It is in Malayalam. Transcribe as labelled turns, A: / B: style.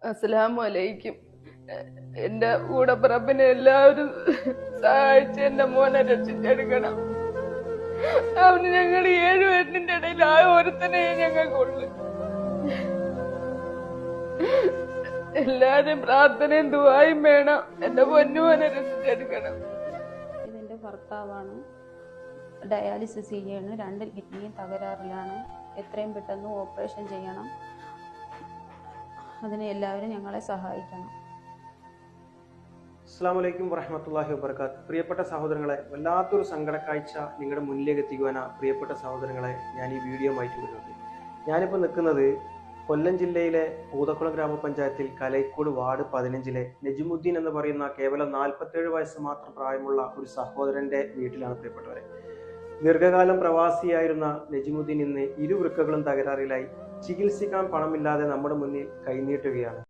A: അസ്സലാമു അലൈക്കും. എന്റെ കൂടപ്പിറപ്പിനെ എല്ലാവരും സഹായിച്ച് എന്റെ മോനെ രക്ഷിച്ചെടുക്കണം. അവന് ഞങ്ങൾ 7 പേരിന്റെ ഇടയിൽ ആ ഒരുത്തനെ ഞങ്ങൾക്കുള്ളു. എല്ലാരും പ്രാർത്ഥനയും ദുആയും വേണം. എന്റെ പൊന്നുമോനെ രക്ഷിച്ചെടുക്കണം.
B: ഇതെന്റെ ഭർത്താവാണ്. ഡയാലിസിസ് ചെയ്യാണ്. 2 കിഡ്നിയും തകരാറിലാണ്. എത്രയും പെട്ടെന്ന് ഓപ്പറേഷൻ ചെയ്യണം. അതിന് എല്ലാവരും ഞങ്ങളെ സഹായിക്കണം.
C: അസ്സലാമു അലൈക്കും വറഹ്മത്തുള്ളാഹി വബറകാത്ത്. പ്രിയപ്പെട്ട സഹോദരങ്ങളെ, വല്ലാത്തൊരു സങ്കടക്കാഴ്ച നിങ്ങളുടെ മുന്നിലേക്ക് എത്തിക്കുവാനാ പ്രിയപ്പെട്ട സഹോദരങ്ങളെ ഞാൻ ഈ വീഡിയോ ആയിട്ട് വരുന്നത്. ഞാനിപ്പോൾ നിൽക്കുന്നത് കൊല്ലം ജില്ലയിലെ പൂതക്കുളം ഗ്രാമപഞ്ചായത്തിൽ കലൈക്കോട് വാർഡ് 15-ലെ നജിമുദ്ദീൻ എന്ന് പറയുന്ന കേവലം 47 വയസ്സ് മാത്രം പ്രായമുള്ള ഒരു സഹോദരന്റെ വീട്ടിലാണ് പ്രിയപ്പെട്ടവരെ. ദീർഘകാലം പ്രവാസിയായിരുന്ന നജിമുദ്ദീൻ ഇന്ന് 2 വൃക്കകളും തകരാറിലായി ചികിത്സിക്കാൻ പണമില്ലാതെ നമ്മുടെ മുന്നിൽ കൈനീട്ടുകയാണ്.